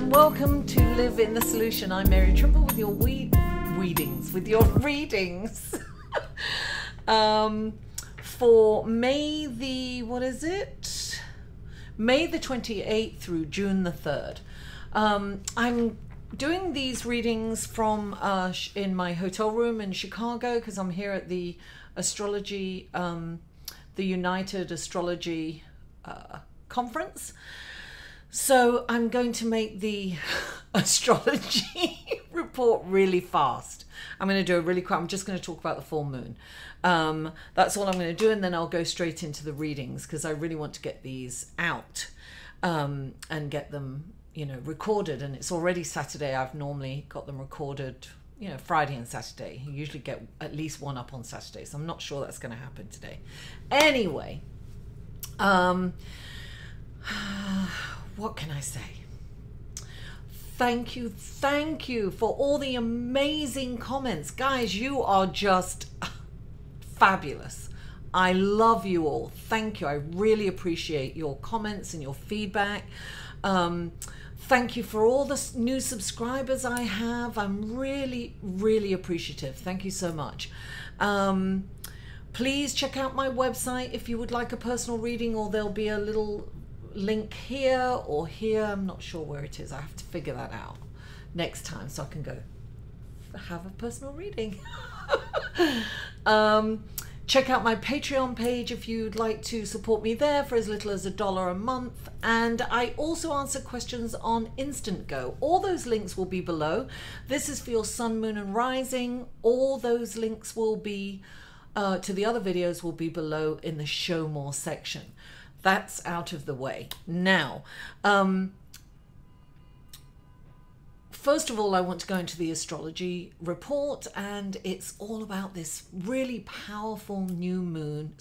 and welcome to Live in the Solution. I'm Mary Trimble with your readings for May the, May the 28th through June the 3rd. I'm doing these readings from in my hotel room in Chicago because I'm here at the astrology, the United Astrology Conference. So I'm going to make the astrology report really fast. I'm going to do it really quick. I'm just going to talk about the full moon. That's all I'm going to do, and then I'll go straight into the readings because I really want to get these out and get them, recorded. And it's already Saturday. I've normally got them recorded, Friday and Saturday. You usually get at least one up on Saturday, so I'm not sure that's going to happen today. Anyway, what can I say? Thank you for all the amazing comments. Guys, you are just fabulous. I love you all. Thank you. I really appreciate your comments and your feedback. Thank you for all the new subscribers I have. I'm really, really appreciative. Thank you so much. Please check out my website if you would like a personal reading, or there'll be a little link here or here. I'm not sure where it is. I have to figure that out next time so I can go have a personal reading. Check out my Patreon page if you'd like to support me there for as little as $1 a month. And I also answer questions on Instant Go. All those links will be below. This is for your sun, moon and rising. All those links will be to the other videos will be below in the show more section. That's out of the way. Now, first of all, I want to go into the astrology report, and it's all about this really powerful full moon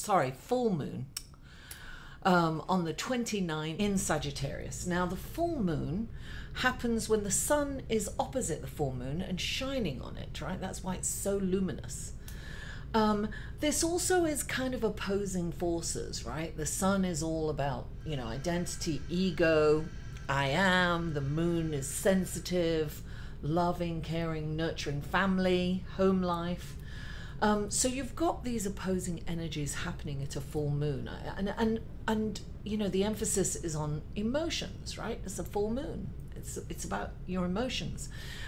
on the 29th in Sagittarius. Now, the full moon happens when the sun is opposite the full moon and shining on it, right? That's why it's so luminous. This also is kind of opposing forces, right? The sun is all about, identity, ego, I am. The moon is sensitive, loving, caring, nurturing family, home life. So you've got these opposing energies happening at a full moon. And the emphasis is on emotions, right? It's a full moon. It's about your emotions.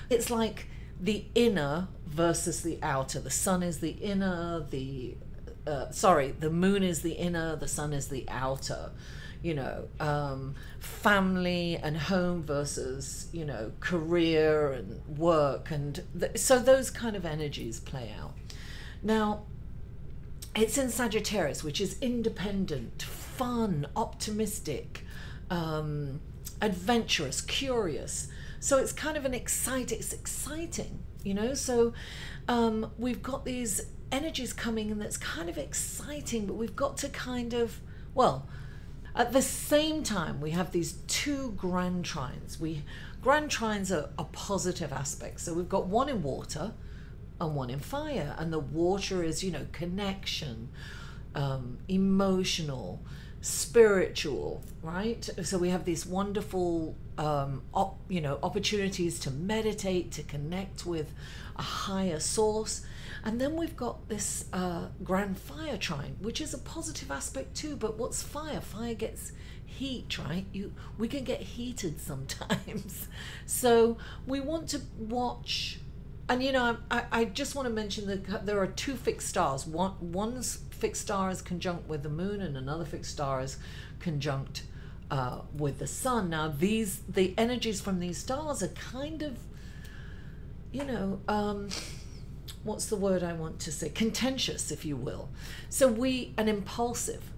It's like the inner versus the outer. The sun is the inner, the moon is the inner, the sun is the outer. Family and home versus, career and work. And so those kind of energies play out. Now, it's in Sagittarius, which is independent, fun, optimistic, adventurous, curious. So it's kind of it's exciting, so we've got these energies coming in that's kind of exciting, but we've got to at the same time, we have these two grand trines. Grand trines are positive aspects. So we've got one in water and one in fire, and the water is, connection, emotional, spiritual, right? So we have these wonderful opportunities to meditate, to connect with a higher source. And then we've got this grand fire trine, which is a positive aspect too. But what's fire? Fire gets heat, right? We can get heated sometimes. So we want to watch. And I just want to mention that there are two fixed stars. One's fixed star is conjunct with the moon, and another fixed star is conjunct with the sun. Now the energies from these stars are kind of, what's the word I want to say? Contentious, if you will. So and impulsive.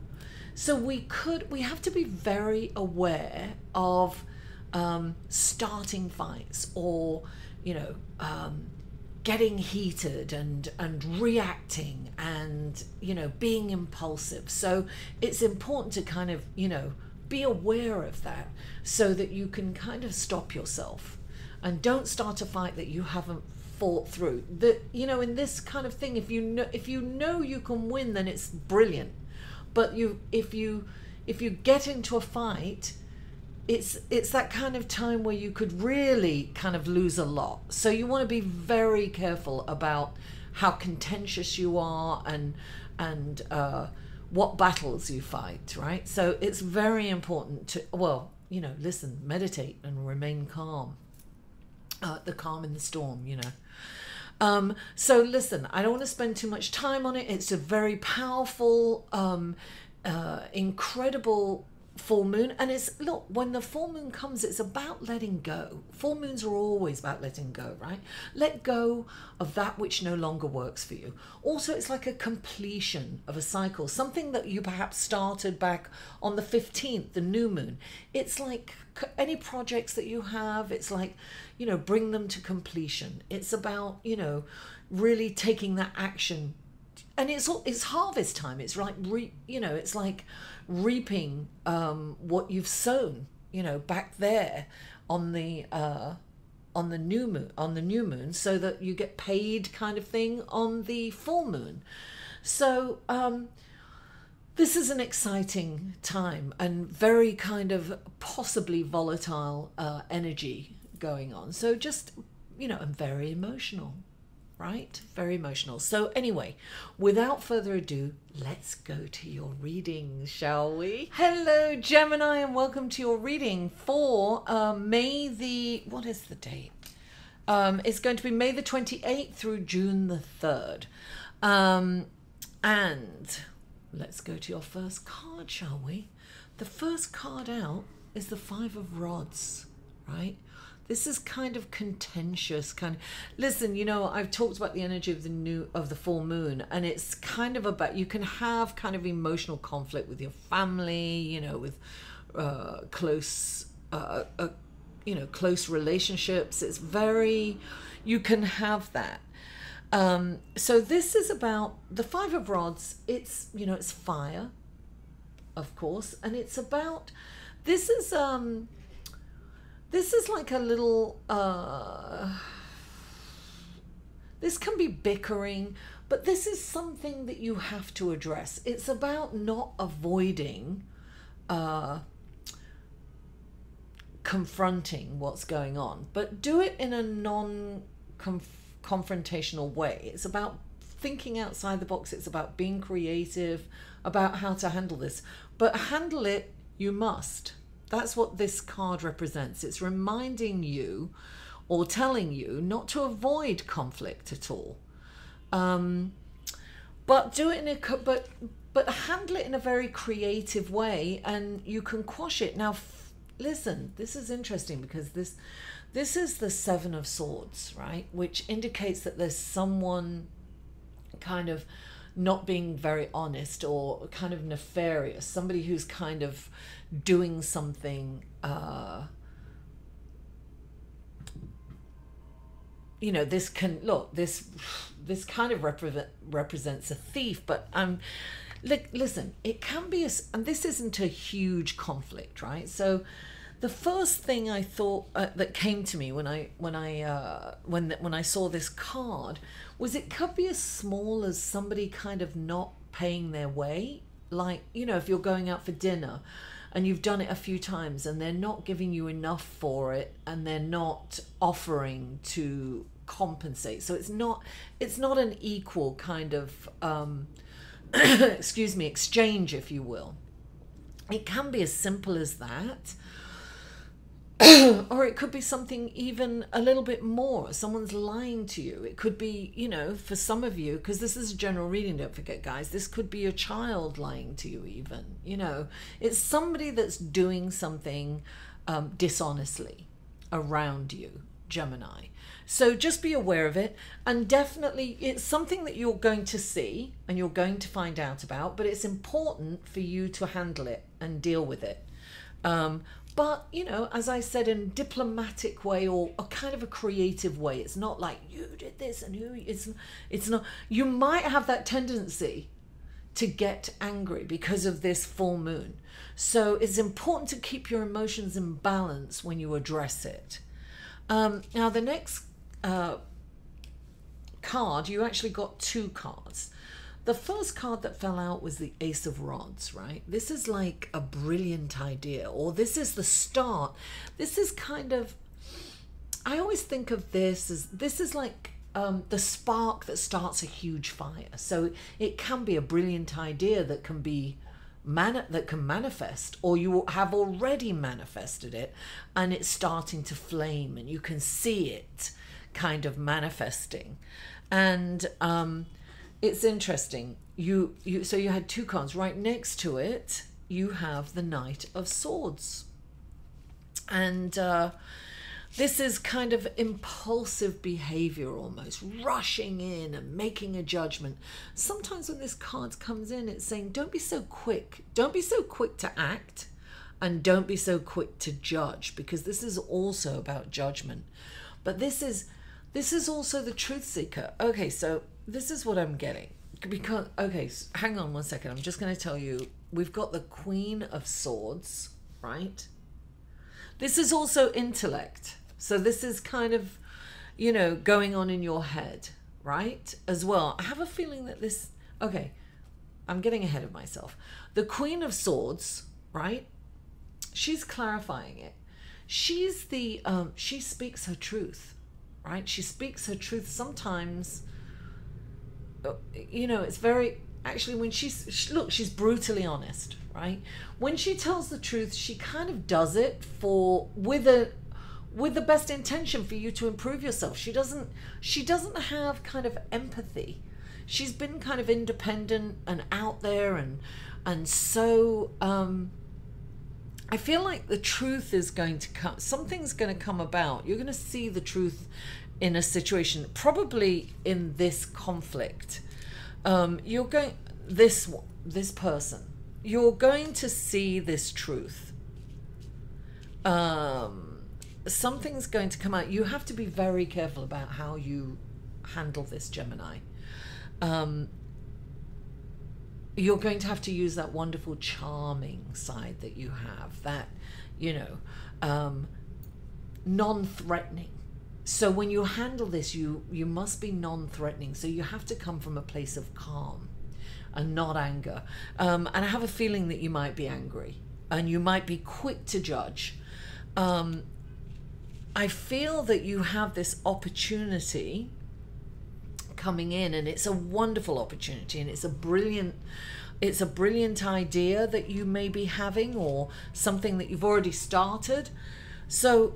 So we have to be very aware of starting fights or, getting heated and reacting and, being impulsive. So it's important to kind of, be aware of that so that you can kind of stop yourself and don't start a fight that you haven't fought through. In this kind of thing, if you know you can win, then it's brilliant. But if you get into a fight it's that kind of time where you could really kind of lose a lot. So you want to be very careful about how contentious you are and what battles you fight, right? So it's very important to, well, you know, listen, meditate and remain calm. The calm in the storm, you know. So listen, I don't want to spend too much time on it. It's a very powerful, incredible full moon. And it's, look, when the full moon comes, it's about letting go. Full moons are always about letting go, right? Let go of that which no longer works for you. Also, it's like a completion of a cycle, something that you perhaps started back on the 15th, the new moon. It's like any projects that you have, it's like, you know, bring them to completion. It's about, you know, really taking that action. And it's harvest time. It's like, you know, it's like reaping what you've sown, you know, back there on the new moon, so that you get paid, kind of thing, on the full moon. So this is an exciting time and very kind of possibly volatile energy going on. So just, you know, and very emotional. Right? Very emotional. So anyway, without further ado, let's go to your reading, shall we? Hello, Gemini, and welcome to your reading for May the... What is the date? It's going to be May the 28th through June the 3rd. And let's go to your first card, shall we? The first card out is the Five of Rods, right? This is kind of contentious, kind of. Listen, you know, I've talked about the energy of the full moon, and it's kind of about, you can have kind of emotional conflict with your family, you know, with close relationships. It's very, you can have that. So this is about the Five of Rods. It's, you know, it's fire, of course, and it's about, this is like a little, this can be bickering, but this is something that you have to address. It's about not avoiding confronting what's going on, but do it in a non-confrontational way. It's about thinking outside the box. It's about being creative about how to handle this, but handle it you must. That's what this card represents. It's reminding you or telling you not to avoid conflict at all, but do it in a but handle it in a very creative way, and you can quash it. Now, listen, this is interesting because this is the Seven of Swords, right? Which indicates that there's someone kind of not being very honest or kind of nefarious, somebody who's kind of doing something, you know, this can, look, this kind of represents a thief, but listen, it can be and this isn't a huge conflict, right? So the first thing I thought that came to me when I saw this card was it could be as small as somebody kind of not paying their way. Like, you know, if you're going out for dinner and you've done it a few times and they're not giving you enough for it and they're not offering to compensate. So it's not an equal kind of excuse me, exchange, if you will. It can be as simple as that. Or it could be something even a little bit more. Someone's lying to you. It could be, you know, for some of you, because this is a general reading, don't forget, guys, this could be a child lying to you even, you know. It's somebody that's doing something dishonestly around you, Gemini. So just be aware of it, and definitely it's something that you're going to see and you're going to find out about, but it's important for you to handle it and deal with it. But, you know, as I said, in a diplomatic way or a kind of a creative way. It's not like you did this and it's not. You might have that tendency to get angry because of this full moon. So it's important to keep your emotions in balance when you address it. Now, the next card, you actually got two cards. The first card that fell out was the Ace of Rods, right? This is like a brilliant idea, or this is the start. This is kind of, I always think of this is like the spark that starts a huge fire. So it can be a brilliant idea that can be manifest, or you have already manifested it and it's starting to flame and you can see it kind of manifesting. And it's interesting. So you had two cards. Right next to it, you have the Knight of Swords. And this is kind of impulsive behavior, almost rushing in and making a judgment. Sometimes when this card comes in, it's saying, don't be so quick. Don't be so quick to act, and don't be so quick to judge, because this is also about judgment. But this is also the truth seeker. Okay, so this is what I'm getting. Because, okay, hang on one second. I'm just going to tell you, we've got the Queen of Swords, right? This is also intellect. So this is kind of, you know, going on in your head, right? As well. I have a feeling that this, okay, I'm getting ahead of myself. The Queen of Swords, right? She's clarifying it. She's the, she speaks her truth, right? She speaks her truth. Sometimes, you know, it's very, actually when look, she's brutally honest, right? When she tells the truth, she kind of does it with the best intention for you to improve yourself. She doesn't have kind of empathy. She's been kind of independent and out there, and so I feel like the truth is going to come. Something's going to come about. You're going to see the truth in a situation, probably in this conflict. You're going, this person, you're going to see this truth. Something's going to come out. You have to be very careful about how you handle this, Gemini. You're going to have to use that wonderful charming side that you have, that, you know, non-threatening. So when you handle this, you must be non-threatening. So you have to come from a place of calm and not anger. And I have a feeling that you might be angry and you might be quick to judge. I feel that you have this opportunity coming in, and it's a wonderful opportunity, and it's a brilliant idea that you may be having, or something that you've already started. So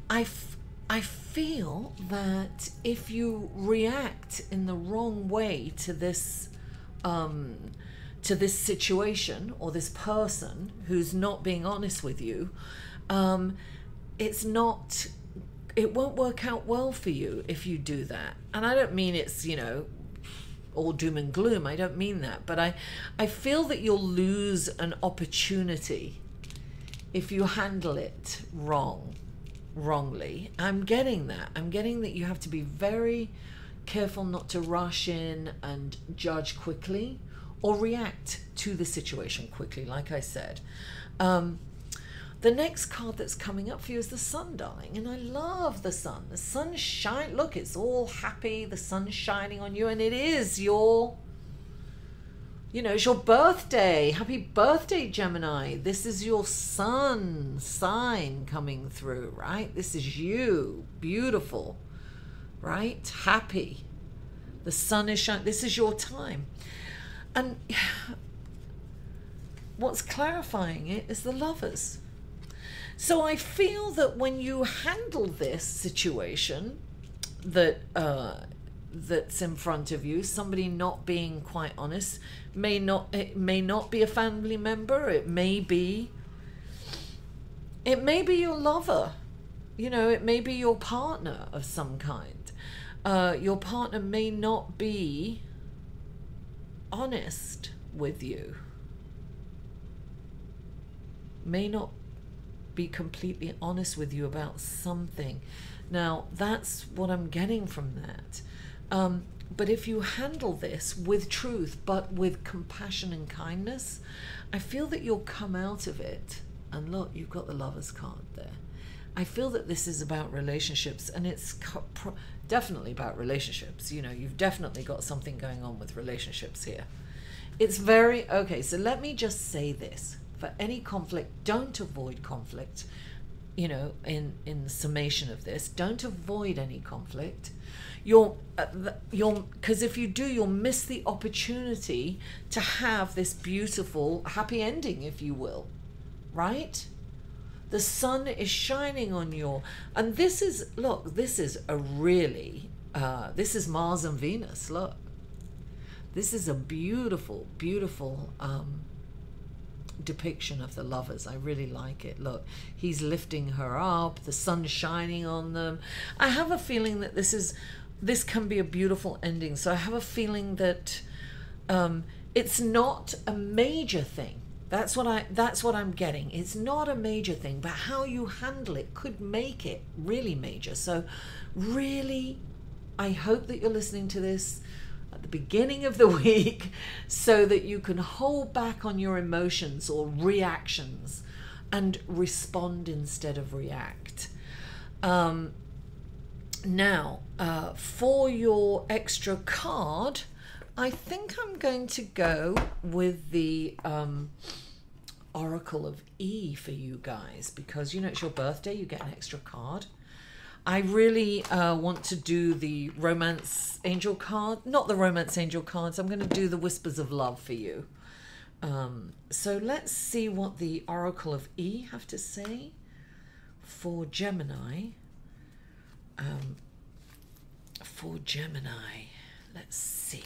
I feel that if you react in the wrong way to this situation, or this person who's not being honest with you, it won't work out well for you if you do that. And I don't mean it's, you know, all doom and gloom. I don't mean that. But I feel that you'll lose an opportunity if you handle it wrongly. I'm getting that. I'm getting that you have to be very careful not to rush in and judge quickly or react to the situation quickly, like I said. The next card that's coming up for you is the Sun, darling. And I love the sun. The sun shine. Look, it's all happy. The sun's shining on you. And it is your, you know, it's your birthday. Happy birthday, Gemini. This is your sun sign coming through, right? This is you. Beautiful, right? Happy. The sun is shining. This is your time. And what's clarifying it is the Lovers. So I feel that when you handle this situation that's in front of you, somebody not being quite honest, it may not be a family member, it may be your lover, you know, it may be your partner of some kind. Your partner may not be honest with you, may not be completely honest with you about something. Now, that's what I'm getting from that. But if you handle this with truth, but with compassion and kindness, I feel that you'll come out of it. And look, you've got the Lovers card there. I feel that this is about relationships, and it's definitely about relationships. You know, you've definitely got something going on with relationships here. It's very, okay, so let me just say this. For any conflict, don't avoid conflict. You know, in the summation of this, don't avoid any conflict. Because if you do, you'll miss the opportunity to have this beautiful, happy ending, if you will, right? The sun is shining on your, and this is, look, this is a really, this is Mars and Venus, look. This is a beautiful, beautiful depiction of the lovers. I really like it. Look, he's lifting her up, the sun's shining on them. I have a feeling that this can be a beautiful ending. So I have a feeling that it's not a major thing. That's what I'm getting. It's not a major thing, but how you handle it could make it really major. So really, I hope that you're listening to this at the beginning of the week so that you can hold back on your emotions or reactions and respond instead of react. Now, for your extra card, I think I'm going to go with the Oracle of E for you guys, because, you know, it's your birthday, you get an extra card. I really want to do the Romance Angel card. Not the Romance Angel cards. I'm going to do the Whispers of Love for you. So let's see what the Oracle of E have to say for Gemini. For Gemini, let's see.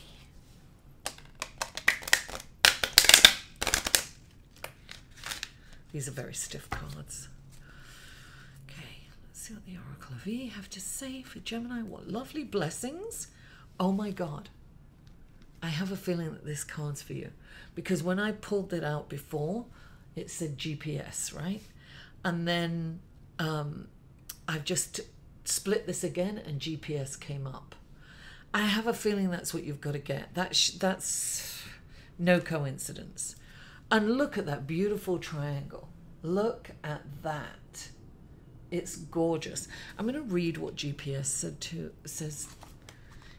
These are very stiff cards. See what the Oracle of E have to say for Gemini. What lovely blessings. Oh my God. I have a feeling that this card's for you, because when I pulled it out before, it said GPS, right? And then I've just split this again and GPS came up. I have a feeling that's what you've got to get. That's no coincidence. And look at that beautiful triangle. Look at that. It's gorgeous. I'm going to read what GPS says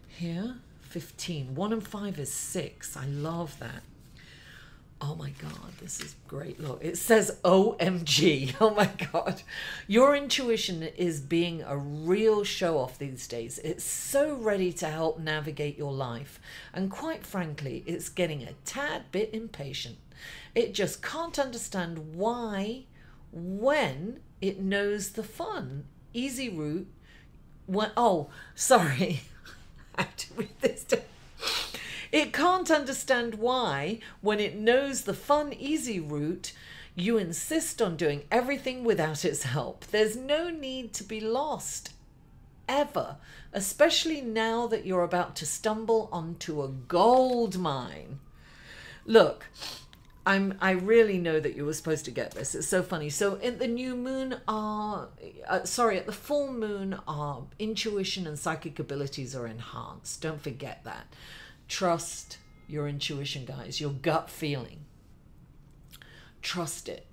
here. 15. 1 and 5 is 6. I love that. Oh my God, this is great. Look, it says OMG. Oh my God. Your intuition is being a real show off these days. It's so ready to help navigate your life. And quite frankly, it's getting a tad bit impatient. It just can't understand why, when it knows the fun, easy route. Oh, sorry. I have to read this down. It can't understand why, when it knows the fun, easy route, you insist on doing everything without its help. There's no need to be lost, ever, especially now that you're about to stumble onto a gold mine. Look, I really know that you were supposed to get this. It's so funny. So at the new moon, at the full moon, our intuition and psychic abilities are enhanced. Don't forget that. Trust your intuition, guys, your gut feeling. Trust it.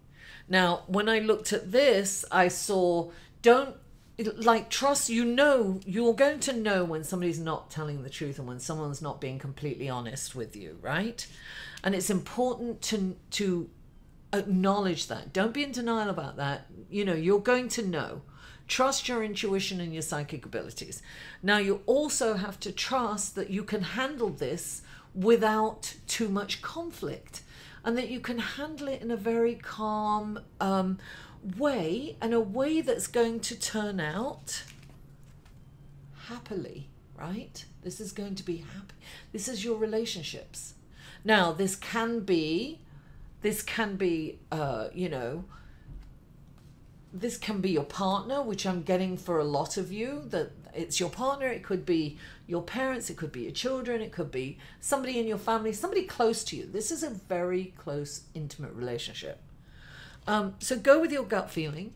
Now, when I looked at this, I saw, trust, you're going to know when somebody's not telling the truth and when someone's not being completely honest with you, right? And it's important to acknowledge that. Don't be in denial about that. You know, you're going to know. Trust your intuition and your psychic abilities. Now, you also have to trust that you can handle this without too much conflict, and that you can handle it in a very calm way, and a way that's going to turn out happily, right? This is going to be happy. This is your relationships. Now, this can be, this can be your partner, which I'm getting for a lot of you, that it's your partner. It could be your parents. It could be your children. It could be somebody in your family, somebody close to you. This is a very close, intimate relationship. So go with your gut feeling.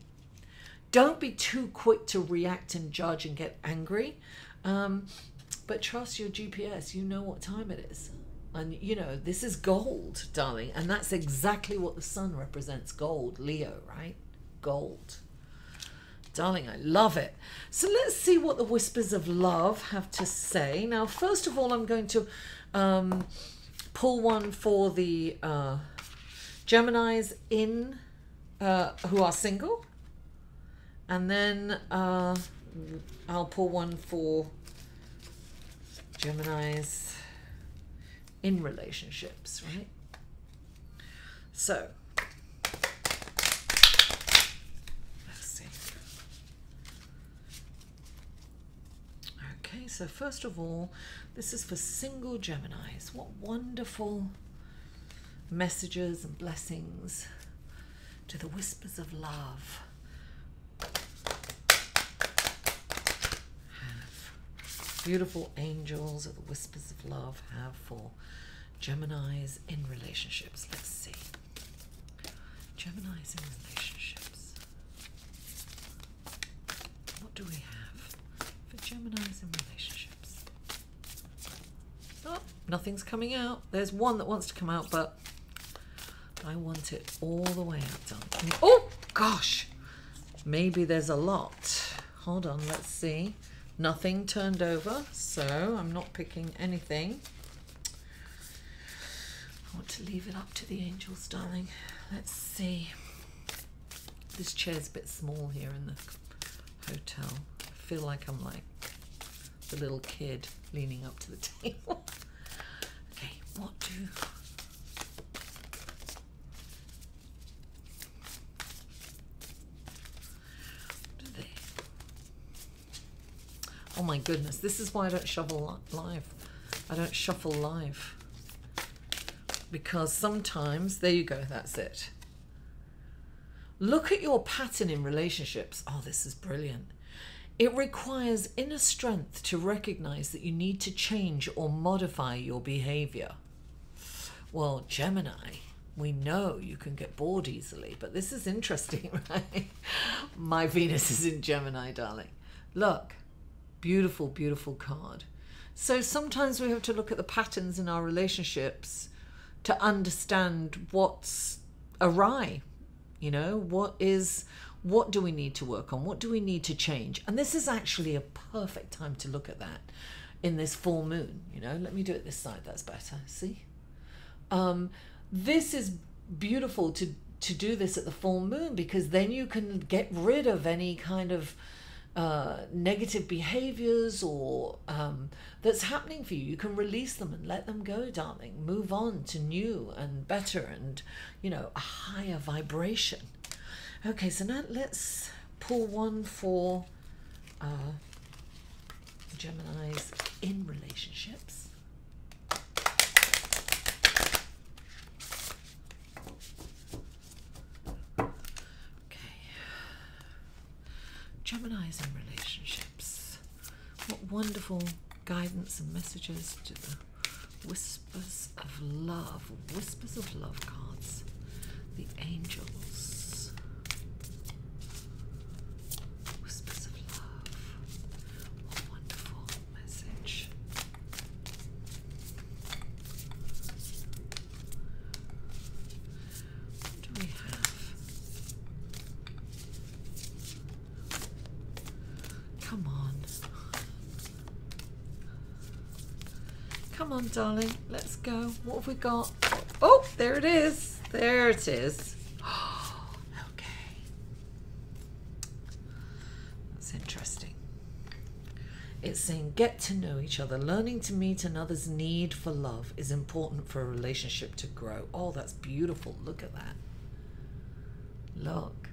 Don't be too quick to react and judge and get angry. But trust your GPS. You know what time it is. And, you know, this is gold, darling. And that's exactly what the sun represents, gold. Leo, right? Gold. Darling, I love it. So let's see what the Whispers of Love have to say. Now, first of all, I'm going to pull one for the Geminis in who are single. And then I'll pull one for Geminis in relationships, right? So, let's see. Okay, so first of all, this is for single Geminis. What wonderful messages and blessings to the Whispers of Love beautiful angels of the Whispers of Love have for Geminis in relationships. Let's see. Geminis in relationships. What do we have for Geminis in relationships? Oh, nothing's coming out. There's one that wants to come out, but I want it all the way out, darling. Oh, gosh. Maybe there's a lot. Hold on, let's see. Nothing turned over, so I'm not picking anything. I want to leave it up to the angels, darling. Let's see. This chair's a bit small here in the hotel. I feel like I'm like the little kid leaning up to the table. Okay, what do... Oh my goodness, this is why I don't shuffle live. I don't shuffle live. Because sometimes, there you go, that's it. Look at your pattern in relationships. Oh, this is brilliant. It requires inner strength to recognize that you need to change or modify your behavior. Well, Gemini, we know you can get bored easily, but this is interesting, right? My Venus is in Gemini, darling. Look. Beautiful, beautiful card. So sometimes we have to look at the patterns in our relationships to understand what's awry. You know, what do we need to work on? What do we need to change? And this is actually a perfect time to look at that in this full moon. You know, let me do it this side. That's better. See? This is beautiful to do this at the full moon, because then you can get rid of any kind of negative behaviors or that's happening for you. You can release them and let them go, darling. Move on to new and better and, you know, a higher vibration. Okay, so now let's pull one for Geminis in relationships. Geminis in relationships. What wonderful guidance and messages to the Whispers of Love. Whispers of Love cards. The angels. Whispers of Love. What a wonderful message. What do we have? Come on. Come on, darling. Let's go. What have we got? Oh, there it is. There it is. Oh, okay. That's interesting. It's saying, get to know each other. Learning to meet another's need for love is important for a relationship to grow. Oh, that's beautiful. Look at that. Look.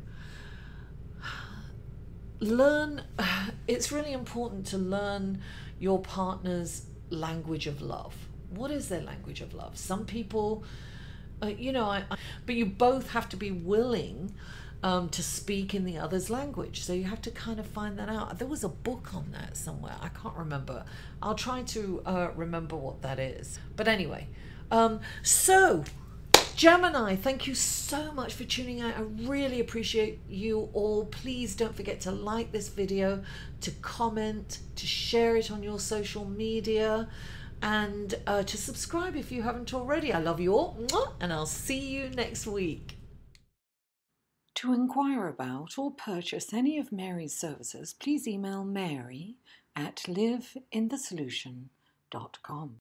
It's really important to learn your partner's language of love. What is their language of love? Some people, you know, but you both have to be willing to speak in the other's language. So you have to kind of find that out. There was a book on that somewhere. I can't remember. I'll try to remember what that is. But anyway, so Gemini, thank you so much for tuning out. I really appreciate you all. Please don't forget to like this video, to comment, to share it on your social media, and to subscribe if you haven't already. I love you all, and I'll see you next week. To inquire about or purchase any of Mary's services, please email Mary at liveinthesolution.com.